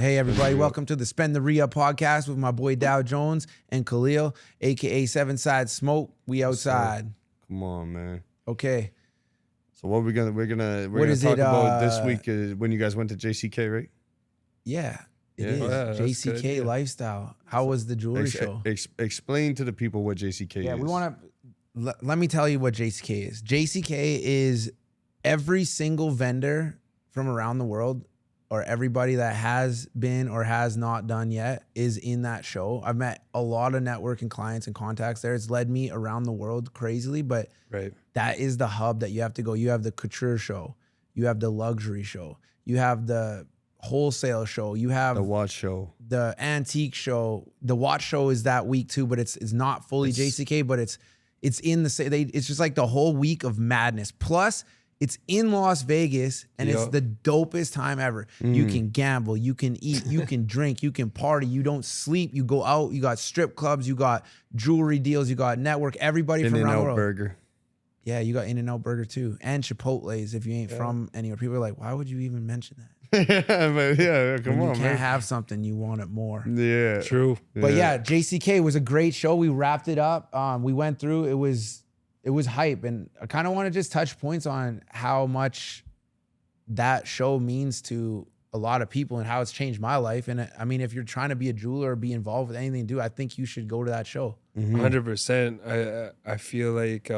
Hey everybody, welcome to the Spend the Reup podcast with my boy Dow Jones and Khalil, aka Seven Side Smoke. We outside. Come on, man. Okay. So what we're gonna talk about this week is when you guys went to JCK, right? Yeah, it is. Oh, yeah, JCK good, yeah. lifestyle. How was the jewelry show? Explain to the people what JCK is. Yeah, we want to. Let me tell you what JCK is. JCK is every single vendor from around the world, or everybody that has been or has not done yet, is in that show. I've met a lot of networking clients and contacts there. It's led me around the world crazily, but that is the hub that you have to go. You have the couture show. You have the luxury show. You have the wholesale show. You have the watch show, the antique show. The watch show is that week too, but it's not fully JCK, but it's in the, it's just like the whole week of madness. Plus, it's in Las Vegas, and it's the dopest time ever. You can gamble, you can eat, you can drink, you can party, you don't sleep, you go out, you got strip clubs, you got jewelry deals, you got network, everybody from around the world. Burger. Yeah, you got In-N-Out Burger too. And Chipotle's if you ain't from anywhere. People are like, why would you even mention that? Come on, you can't have something, you want it more. Yeah. True. But yeah, JCK was a great show. We wrapped it up. We went through, it was hype, and I kind of want to just touch points on how much that show means to a lot of people and how it's changed my life. And I mean, if you're trying to be a jeweler or be involved with anything to do, I think you should go to that show. 100%. I feel like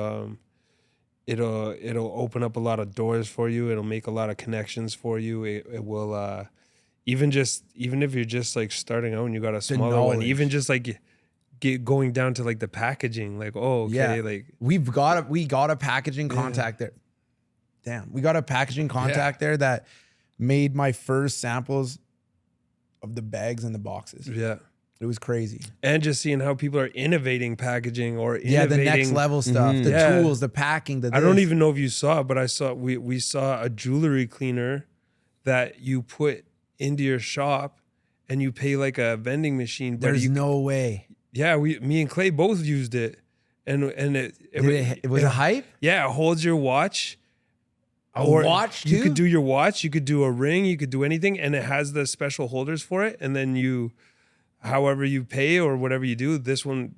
it'll open up a lot of doors for you. It'll make a lot of connections for you. It will even if you're just like starting out and you got a smaller one, even just like going down to like the packaging, like, oh, okay, yeah. like we got a packaging contact there. Damn, we got a packaging contact there that made my first samples of the bags and the boxes. Yeah, it was crazy. And just seeing how people are innovating packaging or the next level stuff, the tools, the packing. I don't even know if you saw it, but I saw we saw a jewelry cleaner that you put into your shop and you pay like a vending machine. There's no way. Yeah, me and Clay both used it, and it was a hype. Yeah, it holds your watch. Watch too? You could do your watch, you could do a ring, you could do anything, and it has the special holders for it. And then however you pay or whatever you do, this one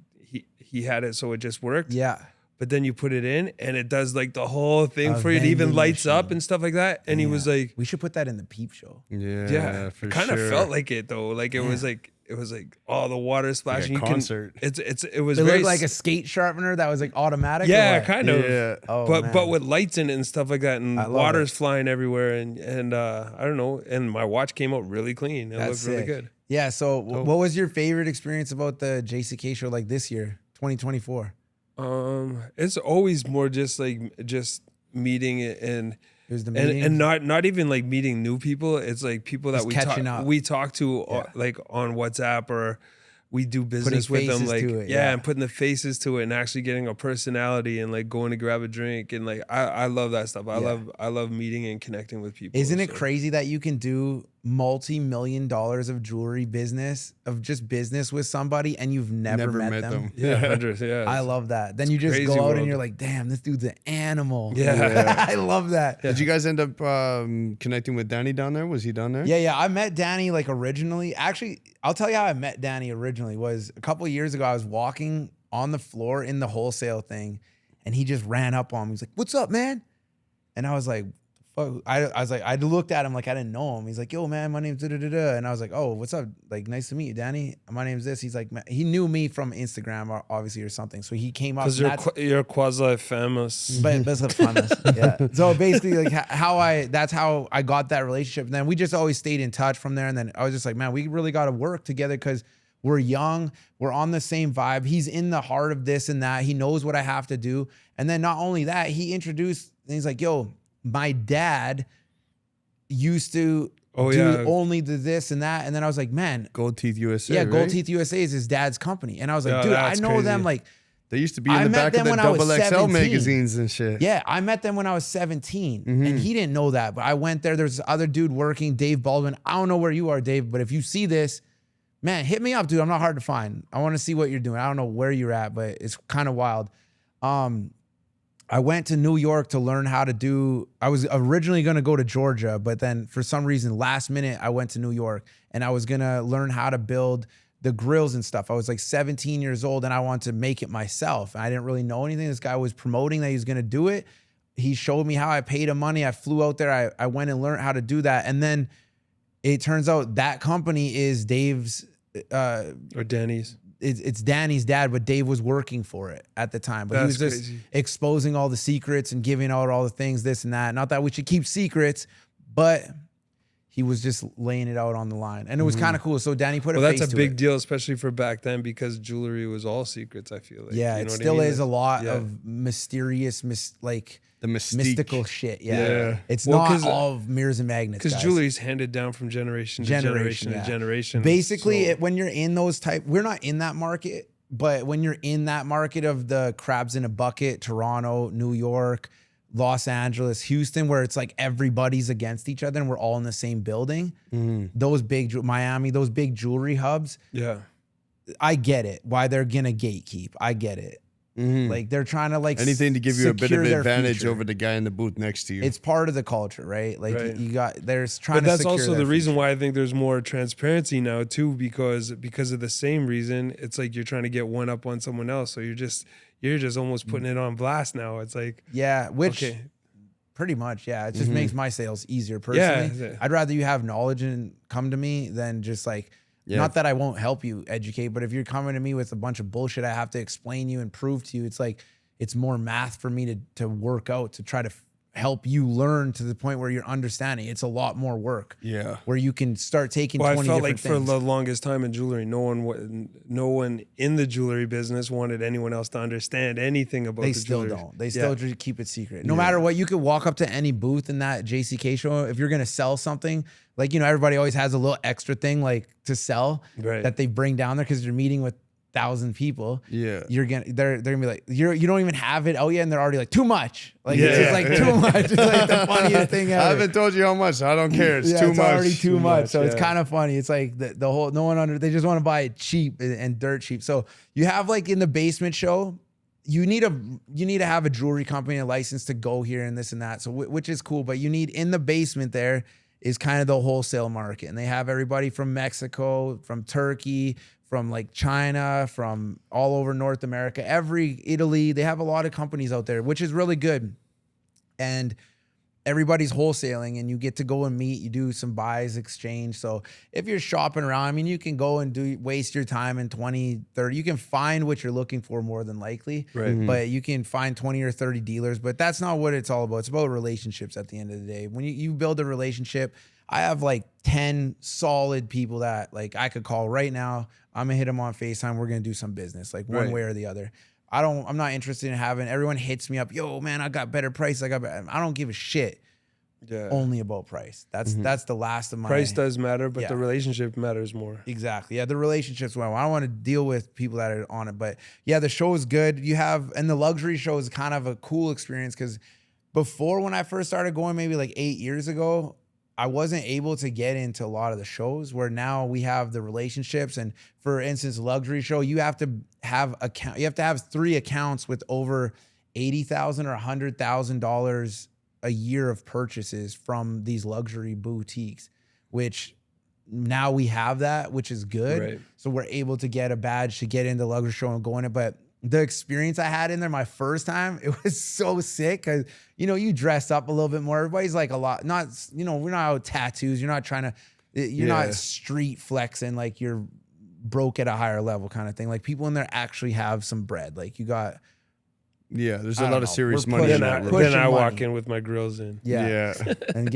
he had it so it just worked. Yeah. But then you put it in, and it does like the whole thing for you. It even lights up and stuff like that. And he was like, "We should put that in the peep show." Yeah, for kind of felt like it though. Like it was like. It was like, oh, the water splashing. Like a concert. It was it very looked like a skate sharpener that was like automatic. Yeah, kind of. Yeah. Oh, but with lights in it and stuff like that, and water's flying everywhere, and I don't know. And my watch came out really clean. It looked really good. Yeah. So, what was your favorite experience about the JCK show like this year, 2024? It's always more just meeting and. And not even like meeting new people. It's like people that we talk to like on WhatsApp, or we do business with them, like and putting the faces to it and actually getting a personality and like going to grab a drink, and like I love that stuff. I love meeting and connecting with people. Isn't it crazy that you can do multi-million dollars of jewelry business, of just business with somebody, and you've never met them? Yeah, hundreds. Yeah, I love that. Then you just go out and you're like, damn, this dude's an animal. Yeah. I love that. Yeah. Did you guys end up connecting with Danny down there? Was he down there? Yeah. I met Danny like originally. Actually, I'll tell you how I met Danny originally was a couple of years ago. I was walking on the floor in the wholesale thing, and he just ran up on me. He's like, "What's up, man?" And I was like, fuck. I was like, I looked at him like I didn't know him. He's like, "Yo, man, my name's da-da-da-da." And I was like, "Oh, what's up? Like, nice to meet you, Danny. My name's this." He's like, he knew me from Instagram, or obviously, or something. So he came up. Because you're quasi famous. But that's famous. Yeah. So basically, like that's how I got that relationship. And then we just always stayed in touch from there. And then I was just like, man, we really got to work together because we're young. We're on the same vibe. He's in the heart of this and that. He knows what I have to do. And then not only that, he introduced, and he's like, yo, my dad used to do only this and that. And then I was like, man. Gold Teeth USA. Yeah, Gold Teeth USA is his dad's company. And I was like, dude, I know crazy. Them like. They used to be in the back of the Double XL magazines and shit. Yeah, I met them when I was 17, and he didn't know that. But I went there. There's this other dude working, Dave Baldwin. I don't know where you are, Dave, but if you see this, man, hit me up, dude. I'm not hard to find. I want to see what you're doing. I don't know where you're at, but it's kind of wild. I went to New York to learn how to do, I was originally going to go to Georgia, but then for some reason, last minute, I went to New York and I was going to learn how to build the grillz and stuff. I was like 17 years old and I wanted to make it myself. And I didn't really know anything. This guy was promoting that he was going to do it. He showed me how. I paid him money. I flew out there. I went and learned how to do that. And then it turns out that company is Dave's. Or Danny's. It's Danny's dad, but Dave was working for it at the time. But he was just exposing all the secrets and giving out all the things, this and that. Not that we should keep secrets, but he was just laying it out on the line. And it was kind of cool. So Danny put a face to it. Well, that's a big deal, especially for back then, because jewelry was all secrets, I feel like. Yeah, you know it still is a lot of mysterious, the mystical shit. Yeah. It's not all mirrors and magnets. Because jewelry is handed down from generation to generation. Basically, when you're in those we're not in that market, but when you're in that market of the crabs in a bucket, Toronto, New York, Los Angeles, Houston, where it's like everybody's against each other and we're all in the same building. Those big, Miami, those big jewelry hubs. Yeah. I get it. Why they're going to gatekeep. I get it. Like they're trying to anything to give you a bit of advantage over the guy in the booth next to you. It's part of the culture, right? Like there's trying but to that's also the reason future. why I think there's more transparency now too, because of the same reason. It's like you're trying to get one up on someone else, so you're just almost putting it on blast now. It's like pretty much it just makes my sales easier personally. I'd rather you have knowledge and come to me than just like. Not that I won't help you educate, but if you're coming to me with a bunch of bullshit, I have to explain you and prove to you. It's like, it's more math for me to work out, to try to help you learn to the point where you're understanding. It's a lot more work. Yeah. Where you can start taking 20 different things. I felt like for the longest time in jewelry, no one in the jewelry business wanted anyone else to understand anything about the jewelry. They still don't. They still keep it secret. No matter what, you could walk up to any booth in that JCK show. If you're going to sell something, like, everybody always has a little extra thing like to sell that they bring down there because you're meeting with 1,000 people. Yeah. They're gonna be like, you don't even have it out yet, and they're already like, too much. Like it's just like too much. It's like the funniest thing ever. I haven't told you how much. I don't care. It's too much. It's already too much. So it's kind of funny. It's like the whole they just want to buy it cheap and dirt cheap. So you have like in the basement show, you need to have a jewelry company, a license to go here and this and that. So which is cool, but you need in the basement there is kind of the wholesale market. And they have everybody from Mexico, from Turkey, from like China, from all over North America, Italy. They have a lot of companies out there, which is really good. And everybody's wholesaling and you get to go and meet, you do some buys, exchange. So if you're shopping around, I mean, you can go and waste your time in 20, 30, you can find what you're looking for more than likely, right? But you can find 20 or 30 dealers, but that's not what it's all about. It's about relationships at the end of the day. When you build a relationship, I have like 10 solid people that like I could call right now. I'm gonna hit them on FaceTime. We're gonna do some business, like one way or the other. I'm not interested in having everyone hits me up. Yo, man, I got better price. I don't give a shit. Yeah. Only about price. That's the last of my price does matter, but the relationship matters more. Exactly. Yeah, the relationships. Well, I don't want to deal with people that are on it, but yeah, the show is good. And the luxury show is kind of a cool experience because before when I first started going, maybe like 8 years ago, I wasn't able to get into a lot of the shows where now we have the relationships. And for instance, luxury show, you have to have 3 accounts with over $80,000 or $100,000 a year of purchases from these luxury boutiques, which now we have that, which is good. Right. So we're able to get a badge to get into luxury show and go in it. But the experience I had in there my first time, it was so sick because, you dress up a little bit more. Everybody's like a lot, we're not out tattoos. You're not trying to, you're not street flexing like you're broke at a higher level kind of thing. Like people in there actually have some bread. Like you got... Yeah, there's a lot of serious money in that. Then I walk in with my grillz in. Yeah. And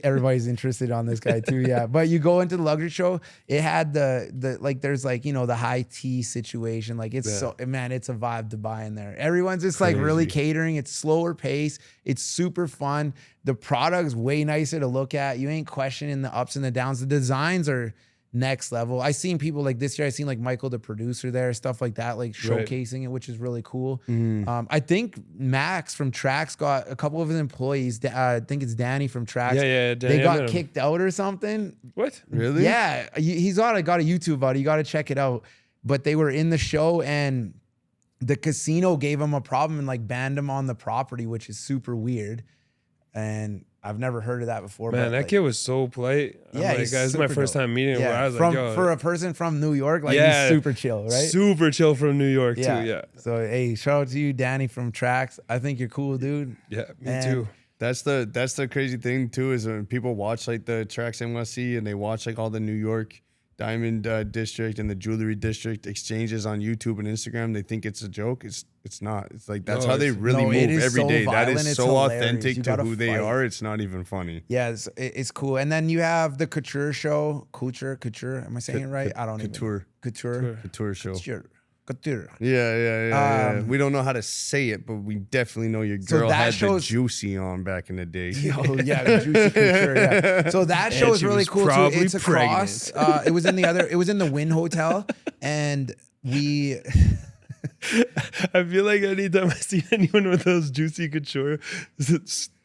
everybody's interested on this guy too. Yeah. But you go into the luxury show, it had there's the high tea situation. Like it's it's a vibe to buy in there. Everyone's just like really catering. It's slower pace. It's super fun. The product's way nicer to look at. You ain't questioning the ups and the downs. The designs are next level. I seen people like this year. I seen like Michael, the producer there, stuff like that, like showcasing it, which is really cool. I think Max from Trax got a couple of his employees. I think it's Danny from Trax. Yeah. They got kicked out or something. What? Really? Yeah. He's got a YouTube about it. You got to check it out. But they were in the show and the casino gave him a problem and like banned him on the property, which is super weird. And I've never heard of that before. Man, but that like, kid was so polite. Yeah, this is my first time meeting him. Yeah, I was like, yo, for a person from New York, like he's super chill, right? Super chill from New York too. Yeah. So hey, shout out to you, Danny from Tracks. I think you're cool, dude. Yeah, me too. That's the crazy thing too, is when people watch like the Tracks NYC and they watch like all the New York Diamond District and the Jewelry District exchanges on YouTube and Instagram, they think it's a joke. It's not. It's like that's how they really move every day. That is so authentic to who they are. It's not even funny. Yeah, it's cool. And then you have the Couture show. Couture. Am I saying it right? I don't Couture. Even know. Couture show. Couture. Yeah. We don't know how to say it, but we definitely know your girl had the Juicy on back in the day. Oh yeah, Juicy Couture. Yeah. So that show is really cool too. It's across. It was in the Wynn Hotel, and we. I feel like anytime I see anyone with those Juicy Couture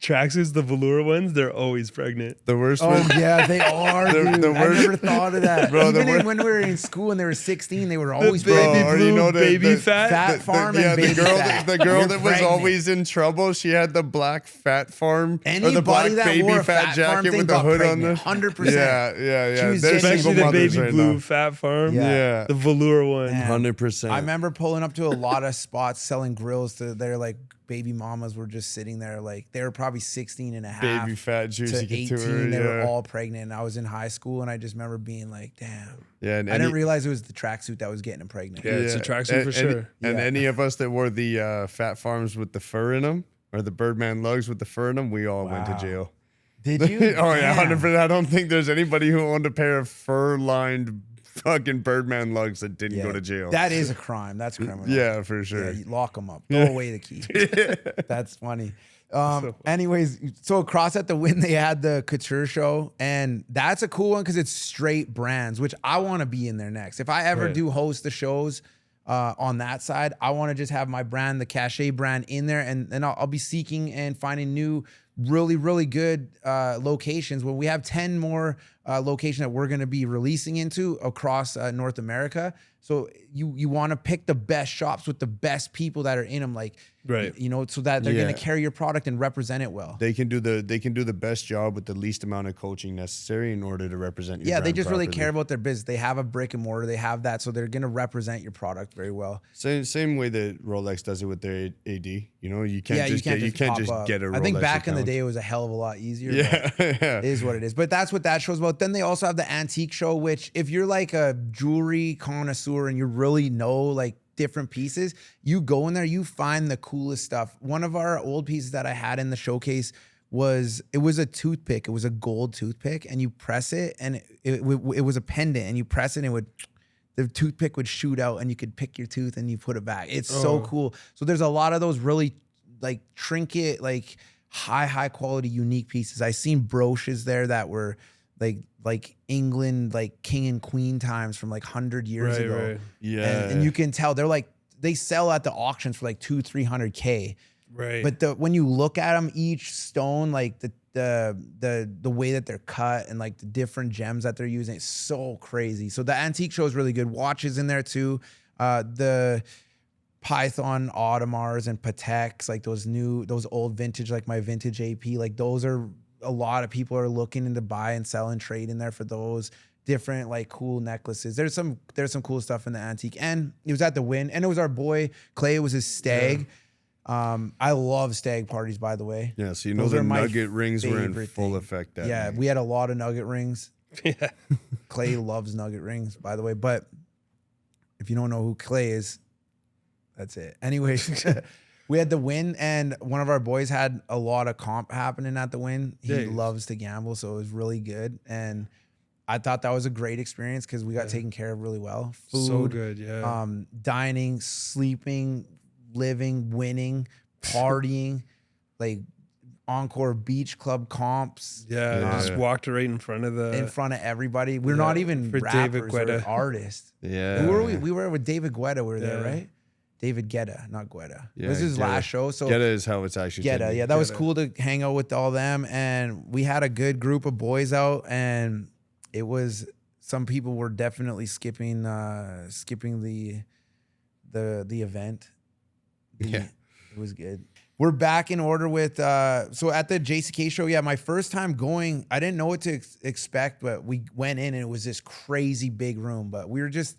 tracksuits, the velour ones, they're always pregnant. The worst one. Oh yeah, they are, dude. I never thought of that. Bro, Even when we were in school and they were 16, they were always baby fat. Fat Farm and baby fat. The girl that was always in trouble, she had the black Fat Farm or the black baby fat jacket with the hood on the 100%. Yeah. Especially the baby blue Fat Farm. Yeah. The velour one. 100%. I remember pulling up to a lot of spots selling grills to their like baby mamas were just sitting there, like they were probably 16 and a half, baby fat Juicy to 18. Couture, they were all pregnant. And I was in high school, and I just remember being like, "Damn!" Yeah, and I didn't realize it was the tracksuit that was getting them pregnant. Yeah, it's a tracksuit for sure. And any of us that wore the Fat Farms with the fur in them, or the Birdman lugs with the fur in them, we all went to jail. Did you? Oh yeah, 100%. I don't think there's anybody who owned a pair of fur-lined fucking Birdman lugs that didn't go to jail. That is a crime. That's criminal. Yeah, for sure. Yeah, you lock them up. Throw away the key. That's funny. Anyways, so across at the Wynn, they had the Couture show, and that's a cool one because it's straight brands, which I want to be in there next. If I ever do host the shows on that side, I want to just have my brand, the Cachet brand, in there, and then I'll be seeking and finding new, really, really good locations. Where we have 10 more locations that we're going to be releasing into across North America. So you want to pick the best shops with the best people that are in them, like, you know, so that they're going to carry your product and represent it well. They can do the best job with the least amount of coaching necessary in order to represent your brand they just properly. really care about their business. They have a brick and mortar. They have that, so they're going to represent your product very well. Same way that Rolex does it with their AD. You know, you can't just get a Rolex. I think back account. in the day it was a hell of a lot easier. Yeah, it is what it is. But that's what that show's about. Then they also have the antique show, which if you're like a jewelry connoisseur and you really know like different pieces, you go in there, you find the coolest stuff. One of our old pieces that I had in the showcase was a toothpick. It was a gold toothpick, and you press it, and it was a pendant, and you press it, and the toothpick would shoot out, and you could pick your tooth and you put it back. It's so cool. So there's a lot of those really like trinket, like high quality, unique pieces. I seen brooches there that were like England, like king and queen times from like 100 years ago. Right. Yeah. And you can tell they sell at the auctions for like 200-300K. Right. But when you look at them, each stone, like the way that they're cut and like the different gems that they're using, it's so crazy. So the antique show is really good. Watches in there too. The Python Audemars and Pateks, like those old vintage, like my vintage AP, like those are, a lot of people are looking to buy and sell and trade in there for those different like cool necklaces. There's some cool stuff in the antique, and it was at the Wynn, and it was our boy Clay. It was his stag. I love stag parties, by the way. Yeah, so you know the nugget rings were in full effect that night. We had a lot of nugget rings. Yeah. Clay loves nugget rings, by the way. But if you don't know who Clay is, that's it. Anyways, we had the Wynn, and one of our boys had a lot of comp happening at the Wynn. He loves to gamble, so it was really good. And I thought that was a great experience because we got taken care of really well. Food, so good, yeah. Dining, sleeping, living, winning, partying, like Encore Beach Club comps. Yeah, just walked right in front of everybody. We're not even for rappers, David Guetta. we're artists. Yeah. Who were we? We were with David Guetta. We were there, right? David Guetta, not Guetta. Yeah, this is his last show. So Guetta is how it's actually Guetta. Yeah, that was cool to hang out with all them, and we had a good group of boys out, and it was, some people were definitely skipping the event. It was good. We're back in order with, so at the JCK show, yeah, my first time going, I didn't know what to expect, but we went in and it was this crazy big room, but we were just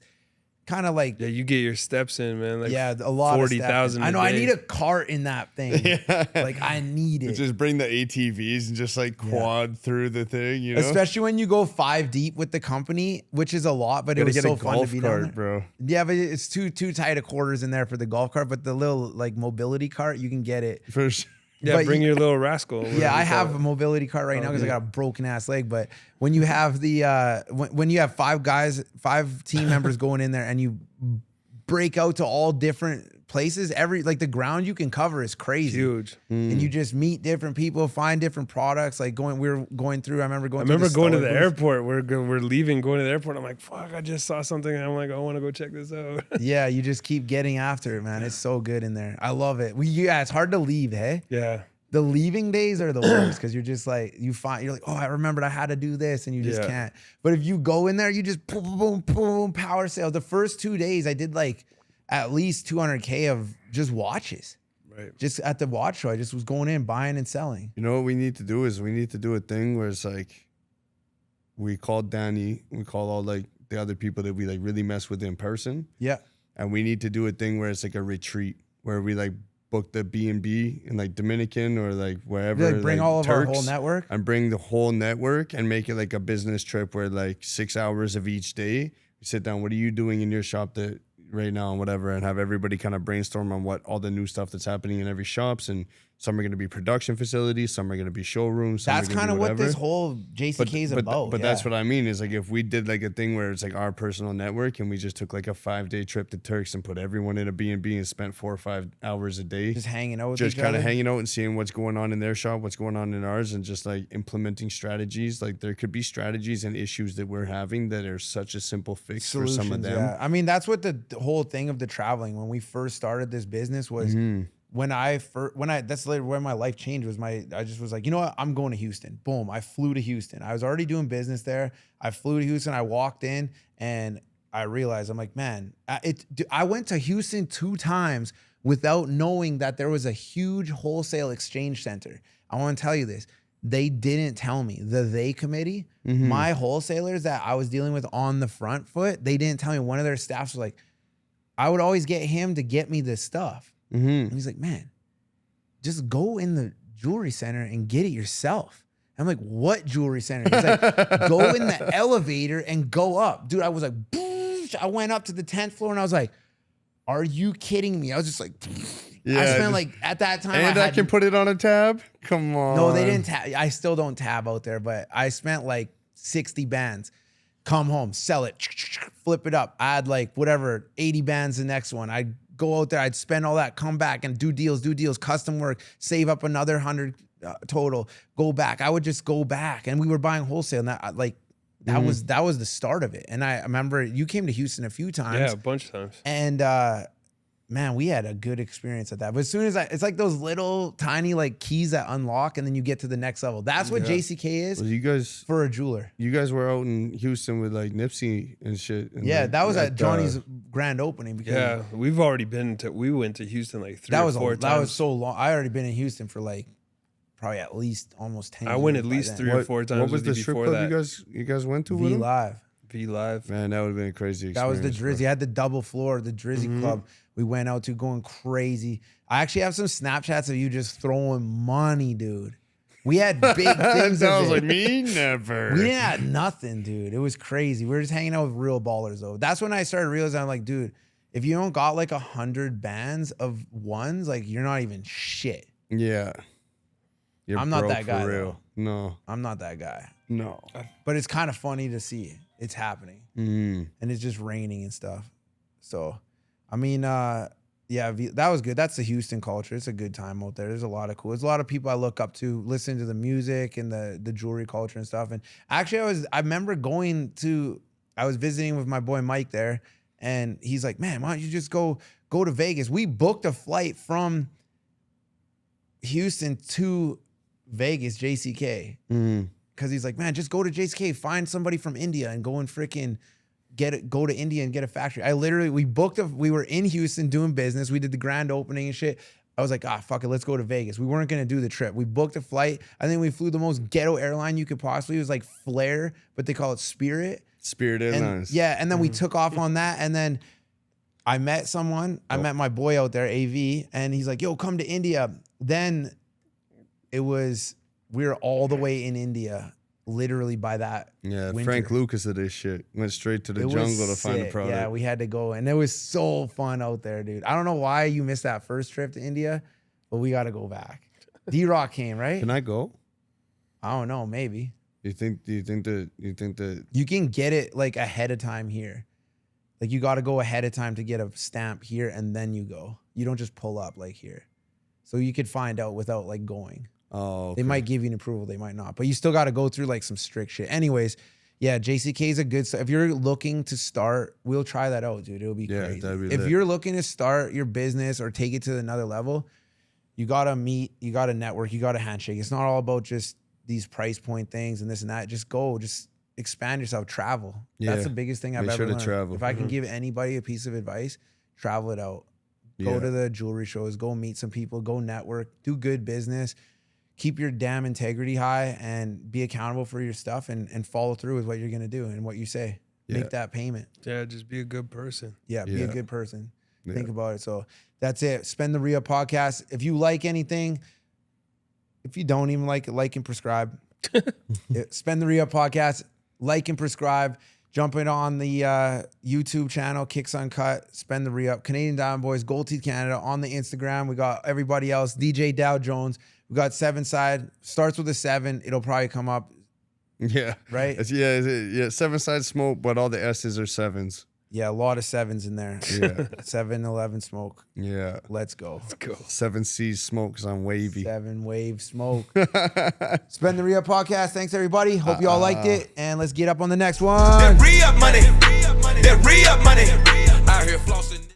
kind of like, yeah, you get your steps in, man. Like a lot 40,000. I know. I need a cart in that thing. Like I need it. Just bring the ATVs and just like quad through the thing, you know. Especially when you go 5 deep with the company, which is a lot, but it was so fun to be down there. Bro. Yeah, but it's too tight of quarters in there for the golf cart. But the little like mobility cart, you can get it. For sure. Yeah, bring your little rascal. Yeah, I have a mobility cart right now because I got a broken ass leg. But when you have the when you have 5 team members going in there and you break out to all different places, like the ground you can cover is crazy. Huge. And you just meet different people, find different products. Like we were going through, I remember going to the airport. We're leaving, going to the airport. I'm like, fuck, I just saw something. And I'm like, I want to go check this out. Yeah, you just keep getting after it, man. It's so good in there. I love it. It's hard to leave, hey? Yeah. The leaving days are the worst because you're just like, you're like, oh, I remembered I had to do this, and you just can't. But if you go in there, you just boom, boom, boom, power sales. The first 2 days, I did like at least 200K of just watches. Right. Just at the watch show, I just was going in, buying and selling. You know what we need to do is we need to do a thing where it's like, we call Danny, we call all like the other people that we like really mess with in person. Yeah. And we need to do a thing where it's like a retreat where we like book the B&B in like Dominican or like wherever. Like bring all of our whole network? And bring the whole network and make it like a business trip where like 6 hours of each day, we sit down, what are you doing in your shop that right now and whatever, and have everybody kind of brainstorm on what all the new stuff that's happening in every shops. And some are going to be production facilities, some are going to be showrooms. That's kind of what this whole JCK is about. But that's what I mean is like if we did like a thing where it's like our personal network and we just took like a 5-day trip to Turks and put everyone in a B&B and spent 4 or 5 hours a day just hanging out with just each kind of other. hanging out and seeing what's going on in their shop, what's going on in ours, and just like implementing strategies. Like there could be strategies and issues that we're having that are such a simple fix for some of them. Yeah. I mean, that's what the whole thing of the traveling when we first started this business was. That's literally where my life changed I just was like, you know what? I'm going to Houston. Boom. I flew to Houston. I was already doing business there. I flew to Houston. I walked in and I realized, I'm like, man, I went to Houston 2 times without knowing that there was a huge wholesale exchange center. I want to tell you this. They didn't tell me. The They committee, my wholesalers that I was dealing with on the front foot, they didn't tell me. One of their staffs was like, I would always get him to get me this stuff. And he's like, man, just go in the jewelry center and get it yourself. I'm like, what jewelry center? He's like, go in the elevator and go up. Dude, I was like, boosh. I went up to the 10th floor and I was like, are you kidding me? I was just like, I spent like, at that time. And I can put it on a tab? Come on. No, they didn't tab. I still don't tab out there, but I spent like 60 bands. Come home, sell it, flip it up. I had like whatever, 80 bands the next one. I'd go out there, I'd spend all that, come back and do deals, custom work, save up another 100 total, go back. I would just go back, and we were buying wholesale. And that was the start of it. And I remember you came to Houston a few times. Yeah, a bunch of times. And man, we had a good experience at that. But as soon as it's like those little tiny like keys that unlock, and then you get to the next level. That's what JCK is. Well, you guys for a jeweler. You guys were out in Houston with like Nipsey and shit. And yeah, that was at Johnny's grand opening. Because we've already been to. We went to Houston like 3 or 4 times. That was so long. I already been in Houston for like probably at least almost 10 years. I went at least 3 or 4 times. What was the strip club you guys went to? V Live. V Live. Man, that would have been a crazy experience. That was the Drizzy. I had the double floor, the Drizzy Club. We went out to going crazy. I actually have some Snapchats of you just throwing money, dude. We had big things. That was like me, never. We didn't have nothing, dude. It was crazy. We were just hanging out with real ballers, though. That's when I started realizing, I'm like, dude, if you don't got like 100 bands of ones, like you're not even shit. Yeah. I'm not that guy, though. No. I'm not that guy. No. But it's kind of funny to see it's happening. And it's just raining and stuff. So, I mean, yeah, that was good. That's the Houston culture. It's a good time out there. There's a lot of cool. There's a lot of people I look up to, listening to the music and the jewelry culture and stuff. And actually, I remember I was visiting with my boy Mike there, and he's like, man, why don't you just go to Vegas? We booked a flight from Houston to Vegas, JCK. Because he's like, man, just go to JCK, find somebody from India and go and freaking go to India and get a factory. We were in Houston doing business. We did the grand opening and shit. I was like, fuck it, let's go to Vegas. We weren't gonna do the trip. We booked a flight. I think we flew the most ghetto airline you could possibly. It was like Flair, but they call it Spirit. Spirit Airlines. Yeah, and then we took off on that, and then I met someone. I met my boy out there, AV, and he's like, yo, come to India. Then we were all the way in India, literally by that winter. Frank Lucas did this shit. Went straight to the jungle to find the product. Yeah, we had to go, and it was so fun out there, dude. I don't know why you missed that first trip to India, but we got to go back. D-Rock came, right? Can I go? I don't know, maybe. Do you think that you can get it like ahead of time here? Like you got to go ahead of time to get a stamp here, and then you go. You don't just pull up like here. So you could find out without like going. Oh, okay. They might give you an approval, they might not, but you still got to go through like some strict shit. Anyways, yeah, JCK is a good. If you're looking to start, we'll try that out, dude. It'll be crazy. If you're looking to start your business or take it to another level, you gotta meet, you gotta network, you gotta handshake. It's not all about just these price point things and this and that. Just go, just expand yourself, travel. That's the biggest thing I've ever learned. Travel. If I can give anybody a piece of advice, travel it out. Go to the jewelry shows, go meet some people, go network, do good business, keep your damn integrity high and be accountable for your stuff and follow through with what you're gonna do and what you say. Make that payment. Yeah, just be a good person. Yeah, be a good person. Think about it. So that's it. Spend the Reup podcast. If you like anything, if you don't even like it, like and prescribe. Spend the Reup podcast. Like and prescribe. Jump in on the YouTube channel, Kiks Uncut, Spend the Reup, Canadian Diamond Boys, Gold Teeth Canada on the Instagram. We got everybody else, DJ Dow Jones. We got 7 Side. Starts with a 7. It'll probably come up. Yeah. Right? 7 Side Smoke, but all the S's are 7s. Yeah, a lot of 7s in there. Yeah. 7-11 Smoke. Yeah. Let's go. 7 C's Smoke because I'm wavy. 7 Wave Smoke. Spend the Reup podcast. Thanks, everybody. Hope y'all liked it. And let's get up on the next one. That Reup money. That Reup money.